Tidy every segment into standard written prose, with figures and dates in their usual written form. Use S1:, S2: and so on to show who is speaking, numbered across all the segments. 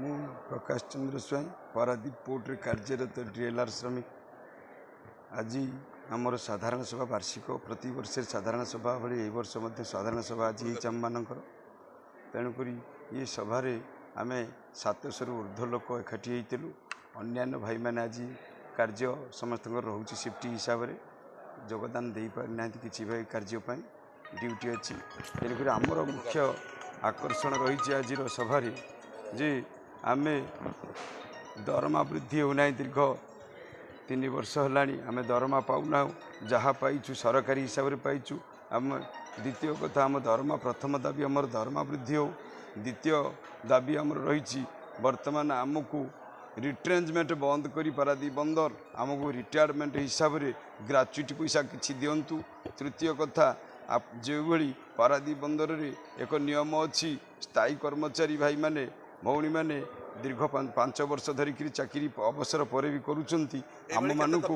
S1: ମୁଁ ପ୍ରକାଶ ଚନ୍ଦ୍ର ସ୍ୱାଇଁ ପାରାଦୀପ ପୋର୍ଟରେ କାର୍ଯ୍ୟରତ ଡିଏଲ୍ଆର ଶ୍ରମିକ। ଆଜି ଆମର ସାଧାରଣ ସଭା ବାର୍ଷିକ ପ୍ରତିବର୍ଷରେ ସାଧାରଣ ସଭା ଭଳି ଏହି ବର୍ଷ ମଧ୍ୟ ସାଧାରଣ ସଭା ଆଜି ହେଇଛି ଆମମାନଙ୍କର। ତେଣୁକରି ଏ ସଭାରେ ଆମେ 700ରୁ ଉର୍ଦ୍ଧ୍ୱ ଲୋକ ଏକାଠି ହେଇଥିଲୁ। ଅନ୍ୟାନ୍ୟ ଭାଇମାନେ ଆଜି କାର୍ଯ୍ୟ ସମସ୍ତଙ୍କର ରହୁଛି ସିଫ୍ଟ ହିସାବରେ ଯୋଗଦାନ ଦେଇପାରିନାହାନ୍ତି କିଛି ଭାଇ କାର୍ଯ୍ୟ ପାଇଁ ଡ୍ୟୁଟି ଅଛି। ତେଣୁକରି ଆମର ମୁଖ୍ୟ ଆକର୍ଷଣ ରହିଛି ଆଜିର ସଭାରେ ଯେ ଆମେ ଦରମା ବୃଦ୍ଧି ହେଉନାହିଁ। ଦୀର୍ଘ 3 ବର୍ଷ ହେଲାଣି ଆମେ ଦରମା ପାଉନାହୁଁ। ଯାହା ପାଇଛୁ ସରକାରୀ ହିସାବରେ ପାଇଛୁ। ଆମେ ଦ୍ୱିତୀୟ କଥା ଆମ ଦରମା ପ୍ରଥମ ଦାବି ଆମର ଦରମା ବୃଦ୍ଧି ହେଉ। ଦ୍ୱିତୀୟ ଦାବି ଆମର ରହିଛି ବର୍ତ୍ତମାନ ଆମକୁ ରିଟ୍ରେଞ୍ଜମେଣ୍ଟ ବନ୍ଦ କରି ପାରାଦୀପ ବନ୍ଦର ଆମକୁ ରିଟାୟାରମେଣ୍ଟ ହିସାବରେ ଗ୍ରାଚୁଇଟି ପଇସା କିଛି ଦିଅନ୍ତୁ। ତୃତୀୟ କଥା ଯେଉଁଭଳି ପାରାଦୀପ ବନ୍ଦରରେ ଏକ ନିୟମ ଅଛି ସ୍ଥାୟୀ କର୍ମଚାରୀ ଭାଇମାନେ ଭଉଣୀମାନେ ଦୀର୍ଘ 5 ବର୍ଷ ଧରିକିରି ଚାକିରି ଅବସର ପରେ ବି କରୁଛନ୍ତି। ଆମମାନଙ୍କୁ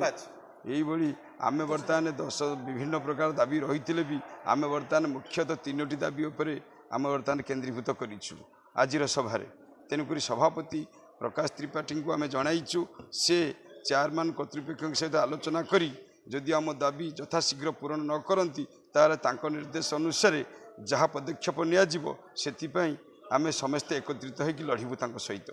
S1: ଏଇଭଳି ଆମେ ବର୍ତ୍ତମାନ ବିଭିନ୍ନ ପ୍ରକାର ଦାବି ରହିଥିଲେ ବି ଆମେ ବର୍ତ୍ତମାନ ମୁଖ୍ୟତଃ 3ଟି ଦାବି ଉପରେ ଆମେ ବର୍ତ୍ତମାନ କେନ୍ଦ୍ରୀଭୂତ କରିଛୁ ଆଜିର ସଭାରେ। ତେଣୁକରି ସଭାପତି ପ୍ରକାଶ ତ୍ରିପାଠୀଙ୍କୁ ଆମେ ଜଣାଇଛୁ ସେ ଚେୟାରମ୍ୟାନ୍ କର୍ତ୍ତୃପକ୍ଷଙ୍କ ସହିତ ଆଲୋଚନା କରି ଯଦି ଆମ ଦାବି ଯଥାଶୀଘ୍ର ପୂରଣ ନ କରନ୍ତି ତାହେଲେ ତାଙ୍କ ନିର୍ଦ୍ଦେଶ ଅନୁସାରେ ଯାହା ପଦକ୍ଷେପ ନିଆଯିବ ସେଥିପାଇଁ ଆମେ ସମସ୍ତେ ଏକତ୍ରିତ ହୋଇକି ଲଢ଼ିବୁ ତାଙ୍କ ସହିତ।